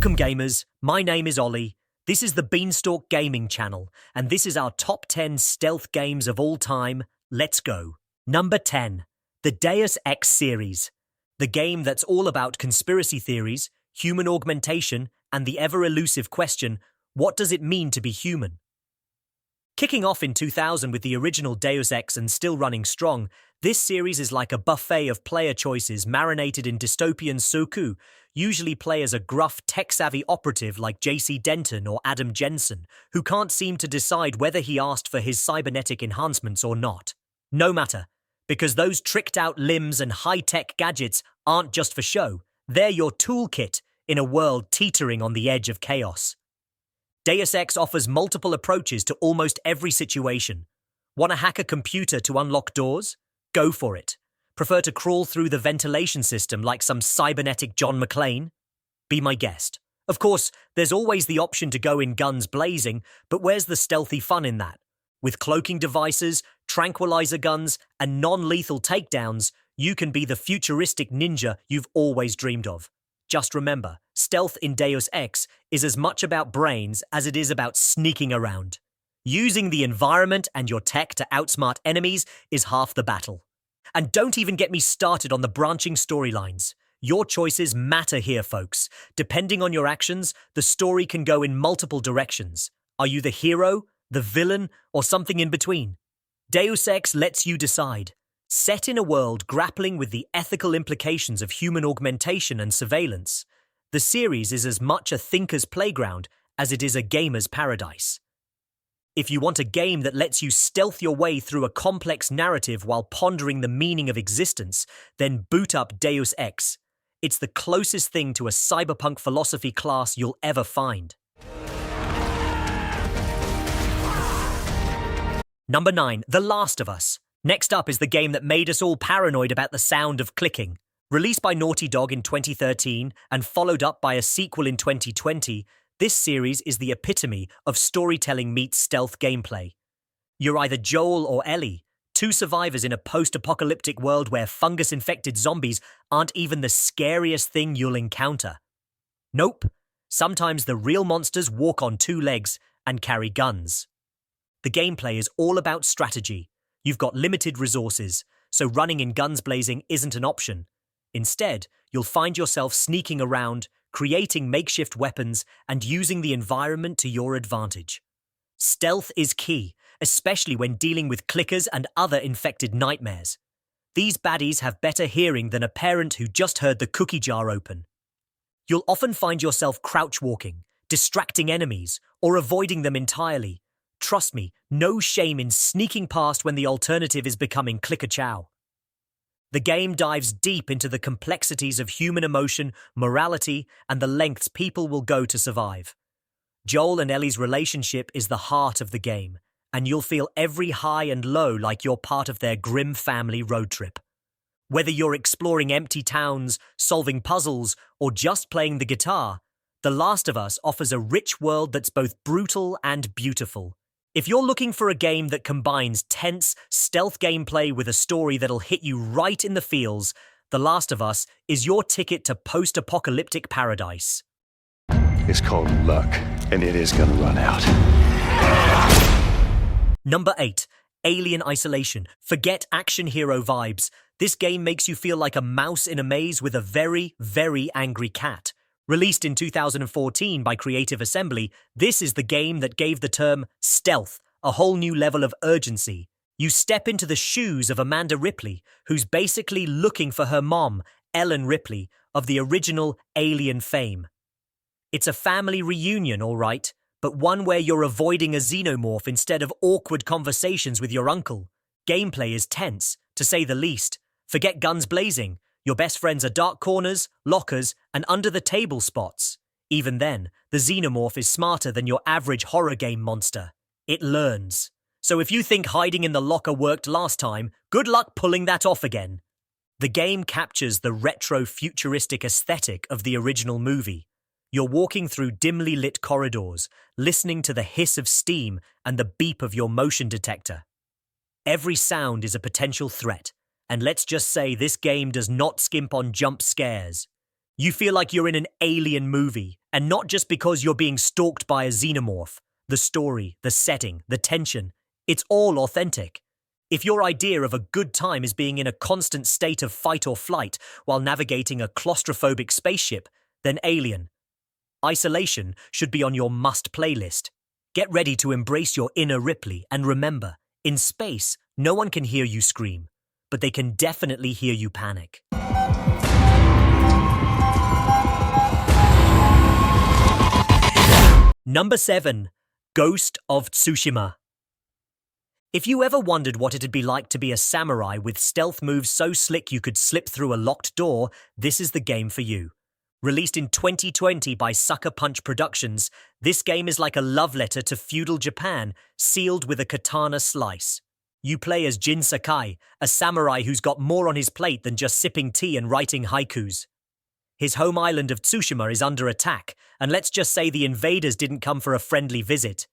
Welcome gamers, my name is Ollie. This is the Beanstalk Gaming channel, and this is our top 10 stealth games of all time. Let's go. Number 10. The Deus Ex Series. The game that's all about conspiracy theories, human augmentation, and the ever-elusive question, what does it mean to be human? Kicking off in 2000 with the original Deus Ex and still running strong, this series is like a buffet of player choices marinated in dystopian soku. Usually play as a gruff, tech-savvy operative like JC Denton or Adam Jensen, who can't seem to decide whether he asked for his cybernetic enhancements or not. No matter, because those tricked-out limbs and high-tech gadgets aren't just for show, they're your toolkit in a world teetering on the edge of chaos. Deus Ex offers multiple approaches to almost every situation. Want to hack a computer to unlock doors? Go for it. Prefer to crawl through the ventilation system like some cybernetic John McClane? Be my guest. Of course, there's always the option to go in guns blazing, but where's the stealthy fun in that? With cloaking devices, tranquilizer guns, and non-lethal takedowns, you can be the futuristic ninja you've always dreamed of. Just remember, stealth in Deus Ex is as much about brains as it is about sneaking around. Using the environment and your tech to outsmart enemies is half the battle. And don't even get me started on the branching storylines. Your choices matter here, folks. Depending on your actions, the story can go in multiple directions. Are you the hero, the villain, or something in between? Deus Ex lets you decide. Set in a world grappling with the ethical implications of human augmentation and surveillance, the series is as much a thinker's playground as it is a gamer's paradise. If you want a game that lets you stealth your way through a complex narrative while pondering the meaning of existence, then boot up Deus Ex. It's the closest thing to a cyberpunk philosophy class you'll ever find. Number 9. The Last of Us. Next up is the game that made us all paranoid about the sound of clicking. Released by Naughty Dog in 2013 and followed up by a sequel in 2020, this series is the epitome of storytelling meets stealth gameplay. You're either Joel or Ellie, two survivors in a post-apocalyptic world where fungus-infected zombies aren't even the scariest thing you'll encounter. Nope, sometimes the real monsters walk on two legs and carry guns. The gameplay is all about strategy. You've got limited resources, so running in guns blazing isn't an option. Instead, you'll find yourself sneaking around, creating makeshift weapons, and using the environment to your advantage. Stealth is key, especially when dealing with clickers and other infected nightmares. These baddies have better hearing than a parent who just heard the cookie jar open. You'll often find yourself crouch-walking, distracting enemies, or avoiding them entirely. Trust me, no shame in sneaking past when the alternative is becoming clicker-chow. The game dives deep into the complexities of human emotion, morality, and the lengths people will go to survive. Joel and Ellie's relationship is the heart of the game, and you'll feel every high and low like you're part of their grim family road trip. Whether you're exploring empty towns, solving puzzles, or just playing the guitar, The Last of Us offers a rich world that's both brutal and beautiful. If you're looking for a game that combines tense, stealth gameplay with a story that'll hit you right in the feels, The Last of Us is your ticket to post-apocalyptic paradise. It's called luck, and it is gonna run out. Number 8. Alien Isolation. Forget action hero vibes. This game makes you feel like a mouse in a maze with a very, very angry cat. Released in 2014 by Creative Assembly, this is the game that gave the term stealth a whole new level of urgency. You step into the shoes of Amanda Ripley, who's basically looking for her mom, Ellen Ripley, of the original Alien fame. It's a family reunion, all right, but one where you're avoiding a xenomorph instead of awkward conversations with your uncle. Gameplay is tense, to say the least. Forget guns blazing. Your best friends are dark corners, lockers, and under-the-table spots. Even then, the xenomorph is smarter than your average horror game monster. It learns. So if you think hiding in the locker worked last time, good luck pulling that off again. The game captures the retro-futuristic aesthetic of the original movie. You're walking through dimly lit corridors, listening to the hiss of steam and the beep of your motion detector. Every sound is a potential threat. And let's just say this game does not skimp on jump scares. You feel like you're in an alien movie, and not just because you're being stalked by a xenomorph. The story, the setting, the tension, it's all authentic. If your idea of a good time is being in a constant state of fight or flight while navigating a claustrophobic spaceship, then Alien. Isolation should be on your must playlist. Get ready to embrace your inner Ripley, and remember, in space, no one can hear you scream, but they can definitely hear you panic. Number 7. Ghost of Tsushima. If you ever wondered what it'd be like to be a samurai with stealth moves so slick you could slip through a locked door, this is the game for you. Released in 2020 by Sucker Punch Productions, this game is like a love letter to feudal Japan, sealed with a katana slice. You play as Jin Sakai, a samurai who's got more on his plate than just sipping tea and writing haikus. His home island of Tsushima is under attack, and let's just say the invaders didn't come for a friendly visit.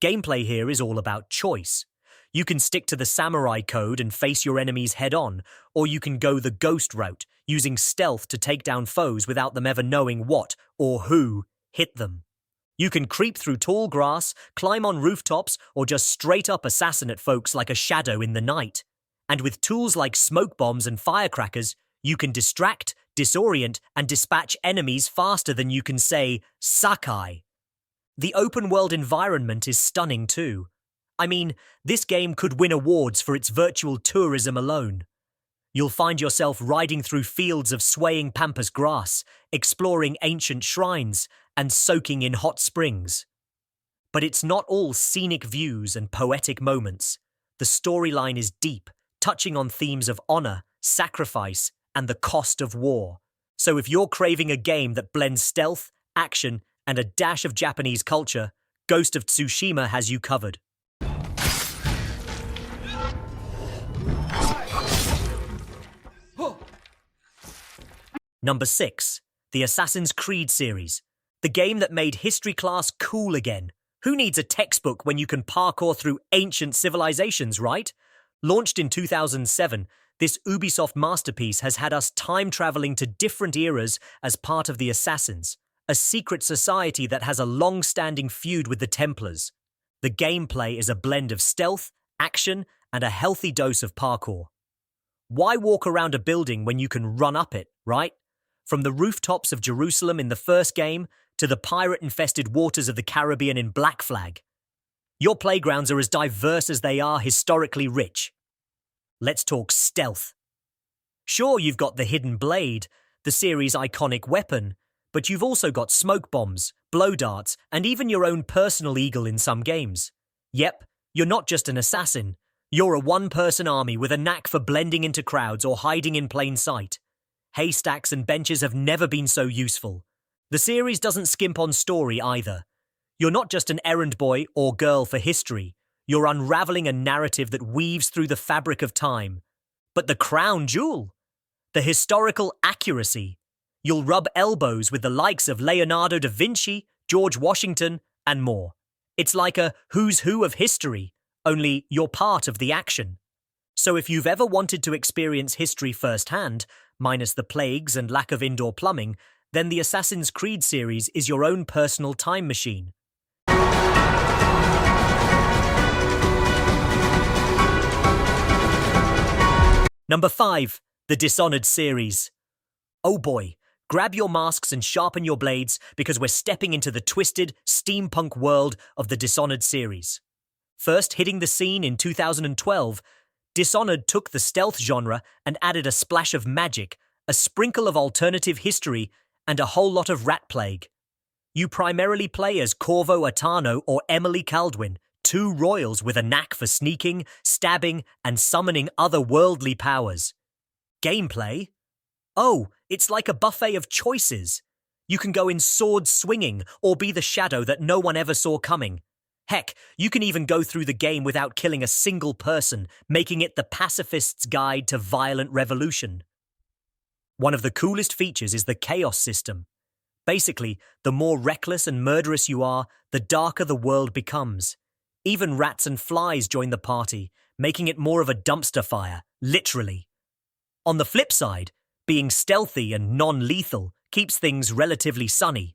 Gameplay here is all about choice. You can stick to the samurai code and face your enemies head-on, or you can go the ghost route, using stealth to take down foes without them ever knowing what or who hit them. You can creep through tall grass, climb on rooftops, or just straight up assassinate folks like a shadow in the night. And with tools like smoke bombs and firecrackers, you can distract, disorient, and dispatch enemies faster than you can say, Sakai. The open-world environment is stunning too. I mean, this game could win awards for its virtual tourism alone. You'll find yourself riding through fields of swaying pampas grass, exploring ancient shrines, and soaking in hot springs. But it's not all scenic views and poetic moments. The storyline is deep, touching on themes of honor, sacrifice, and the cost of war. So if you're craving a game that blends stealth, action, and a dash of Japanese culture, Ghost of Tsushima has you covered. Number 6. The Assassin's Creed series. The game that made history class cool again. Who needs a textbook when you can parkour through ancient civilizations, right? Launched in 2007, this Ubisoft masterpiece has had us time-traveling to different eras as part of the Assassins, a secret society that has a long-standing feud with the Templars. The gameplay is a blend of stealth, action, and a healthy dose of parkour. Why walk around a building when you can run up it, right? From the rooftops of Jerusalem in the first game to the pirate-infested waters of the Caribbean in Black Flag. Your playgrounds are as diverse as they are historically rich. Let's talk stealth. Sure, you've got the hidden blade, the series' iconic weapon, but you've also got smoke bombs, blow darts, and even your own personal eagle in some games. Yep, you're not just an assassin. You're a one-person army with a knack for blending into crowds or hiding in plain sight. Haystacks and benches have never been so useful. The series doesn't skimp on story either. You're not just an errand boy or girl for history. You're unraveling a narrative that weaves through the fabric of time. But the crown jewel? The historical accuracy. You'll rub elbows with the likes of Leonardo da Vinci, George Washington, and more. It's like a who's who of history, only you're part of the action. So if you've ever wanted to experience history firsthand, minus the plagues and lack of indoor plumbing, then the Assassin's Creed series is your own personal time machine. Number 5. The Dishonored Series. Oh boy, grab your masks and sharpen your blades because we're stepping into the twisted, steampunk world of the Dishonored series. First hitting the scene in 2012, Dishonored took the stealth genre and added a splash of magic, a sprinkle of alternative history, and a whole lot of rat plague. You primarily play as Corvo Atano or Emily Caldwin, two royals with a knack for sneaking, stabbing, and summoning otherworldly powers. Gameplay? Oh, it's like a buffet of choices. You can go in sword swinging or be the shadow that no one ever saw coming. Heck, you can even go through the game without killing a single person, making it the pacifist's guide to violent revolution. One of the coolest features is the chaos system. Basically, the more reckless and murderous you are, the darker the world becomes. Even rats and flies join the party, making it more of a dumpster fire, literally. On the flip side, being stealthy and non-lethal keeps things relatively sunny.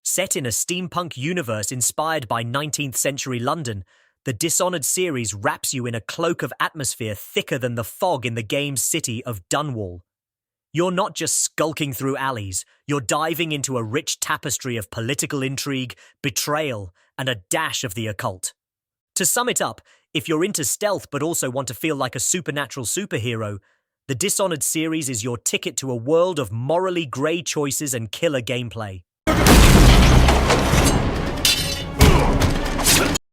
Set in a steampunk universe inspired by 19th century London, the Dishonored series wraps you in a cloak of atmosphere thicker than the fog in the game's city of Dunwall. You're not just skulking through alleys, you're diving into a rich tapestry of political intrigue, betrayal, and a dash of the occult. To sum it up, if you're into stealth but also want to feel like a supernatural superhero, the Dishonored series is your ticket to a world of morally grey choices and killer gameplay.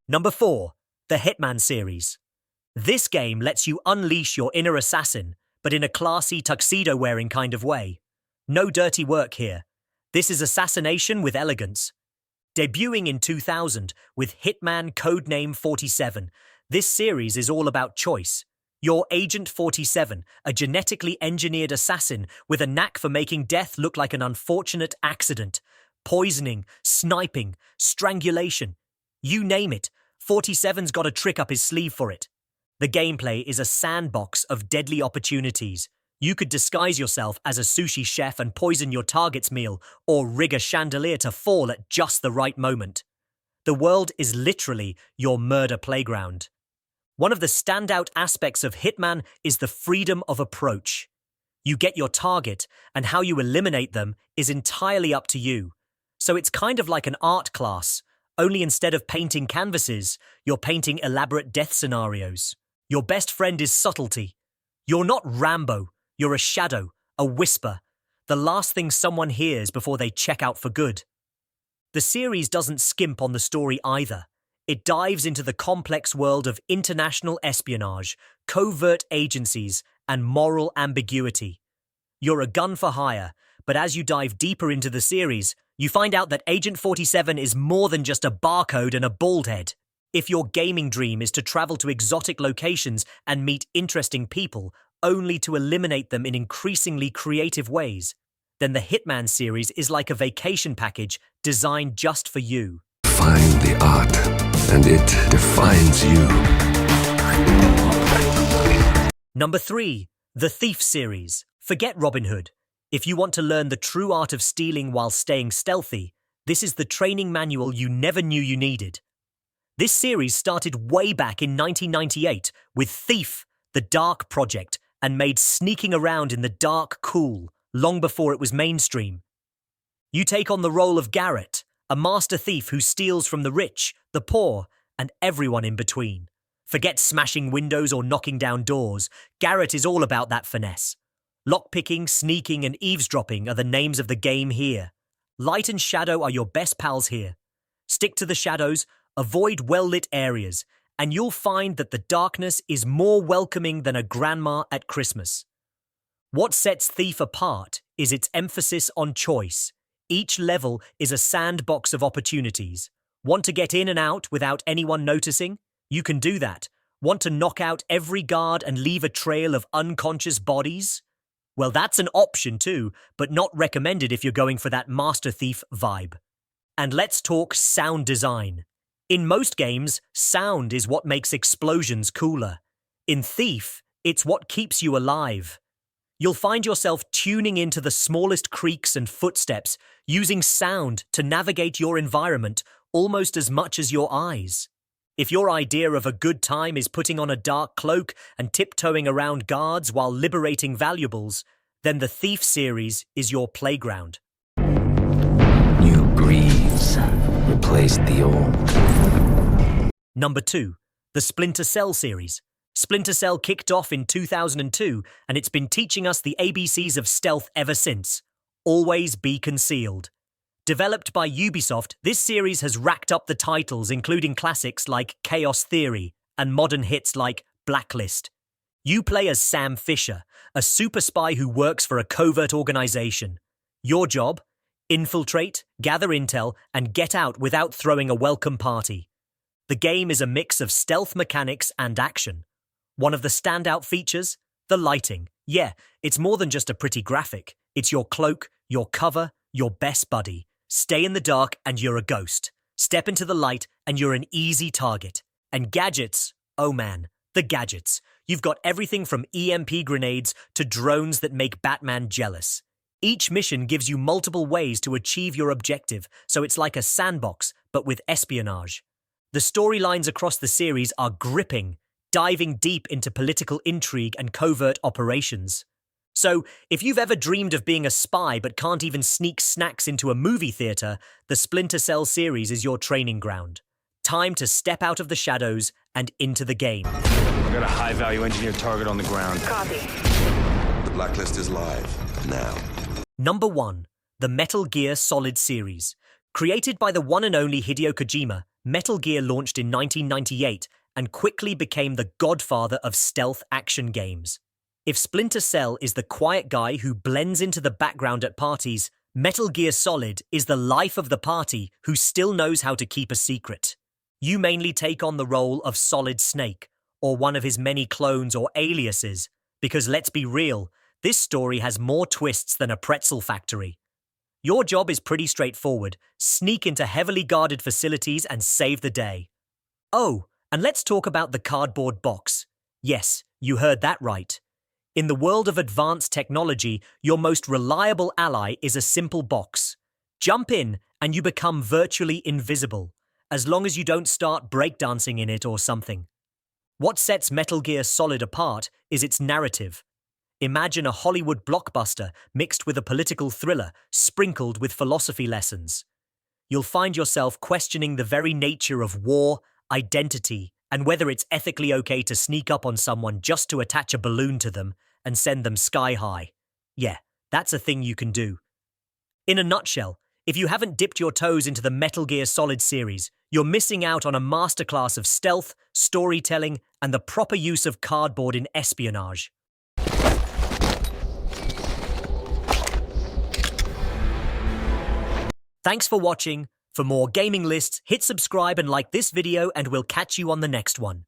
Number 4. The Hitman Series. This game lets you unleash your inner assassin, but in a classy, tuxedo-wearing kind of way. No dirty work here. This is assassination with elegance. Debuting in 2000 with Hitman Codename 47, this series is all about choice. You're Agent 47, a genetically engineered assassin with a knack for making death look like an unfortunate accident. Poisoning, sniping, strangulation. You name it, 47's got a trick up his sleeve for it. The gameplay is a sandbox of deadly opportunities. You could disguise yourself as a sushi chef and poison your target's meal, or rig a chandelier to fall at just the right moment. The world is literally your murder playground. One of the standout aspects of Hitman is the freedom of approach. You get your target, and how you eliminate them is entirely up to you. So it's kind of like an art class, only instead of painting canvases, you're painting elaborate death scenarios. Your best friend is subtlety. You're not Rambo, you're a shadow, a whisper, the last thing someone hears before they check out for good. The series doesn't skimp on the story either. It dives into the complex world of international espionage, covert agencies, and moral ambiguity. You're a gun for hire, but as you dive deeper into the series, you find out that Agent 47 is more than just a barcode and a bald head. If your gaming dream is to travel to exotic locations and meet interesting people, only to eliminate them in increasingly creative ways, then the Hitman series is like a vacation package designed just for you. Find the art, and it defines you. Number 3. The Thief Series. Forget Robin Hood. If you want to learn the true art of stealing while staying stealthy, this is the training manual you never knew you needed. This series started way back in 1998 with Thief, the Dark Project, and made sneaking around in the dark cool, long before it was mainstream. You take on the role of Garrett, a master thief who steals from the rich, the poor, and everyone in between. Forget smashing windows or knocking down doors. Garrett is all about that finesse. Lockpicking, sneaking, and eavesdropping are the names of the game here. Light and shadow are your best pals here. Stick to the shadows, avoid well-lit areas, and you'll find that the darkness is more welcoming than a grandma at Christmas. What sets Thief apart is its emphasis on choice. Each level is a sandbox of opportunities. Want to get in and out without anyone noticing? You can do that. Want to knock out every guard and leave a trail of unconscious bodies? Well, that's an option too, but not recommended if you're going for that Master Thief vibe. And let's talk sound design. In most games, sound is what makes explosions cooler. In Thief, it's what keeps you alive. You'll find yourself tuning into the smallest creaks and footsteps, using sound to navigate your environment almost as much as your eyes. If your idea of a good time is putting on a dark cloak and tiptoeing around guards while liberating valuables, then the Thief series is your playground. New breeds replaced the old. Number 2. The Splinter Cell series. Splinter Cell kicked off in 2002, and it's been teaching us the ABCs of stealth ever since. Always be concealed. Developed by Ubisoft, this series has racked up the titles including classics like Chaos Theory and modern hits like Blacklist. You play as Sam Fisher, a super spy who works for a covert organization. Your job? Infiltrate, gather intel, and get out without throwing a welcome party. The game is a mix of stealth mechanics and action. One of the standout features? The lighting. Yeah, it's more than just a pretty graphic. It's your cloak, your cover, your best buddy. Stay in the dark and you're a ghost. Step into the light and you're an easy target. And gadgets, oh man, the gadgets. You've got everything from EMP grenades to drones that make Batman jealous. Each mission gives you multiple ways to achieve your objective, so it's like a sandbox, but with espionage. The storylines across the series are gripping, diving deep into political intrigue and covert operations. So, if you've ever dreamed of being a spy but can't even sneak snacks into a movie theater, the Splinter Cell series is your training ground. Time to step out of the shadows and into the game. I've got a high-value engineered target on the ground. Copy. The blacklist is live now. Number 1. The Metal Gear Solid series. Created by the one and only Hideo Kojima, Metal Gear launched in 1998 and quickly became the godfather of stealth action games. If Splinter Cell is the quiet guy who blends into the background at parties, Metal Gear Solid is the life of the party who still knows how to keep a secret. You mainly take on the role of Solid Snake, or one of his many clones or aliases, because let's be real, this story has more twists than a pretzel factory. Your job is pretty straightforward: sneak into heavily guarded facilities and save the day. Oh, and let's talk about the cardboard box. Yes, you heard that right. In the world of advanced technology, your most reliable ally is a simple box. Jump in and you become virtually invisible, as long as you don't start breakdancing in it or something. What sets Metal Gear Solid apart is its narrative. Imagine a Hollywood blockbuster mixed with a political thriller, sprinkled with philosophy lessons. You'll find yourself questioning the very nature of war, identity, and whether it's ethically okay to sneak up on someone just to attach a balloon to them and send them sky high. Yeah, that's a thing you can do. In a nutshell, if you haven't dipped your toes into the Metal Gear Solid series, you're missing out on a masterclass of stealth, storytelling, and the proper use of cardboard in espionage. Thanks for watching. For more gaming lists, hit subscribe and like this video, and we'll catch you on the next one.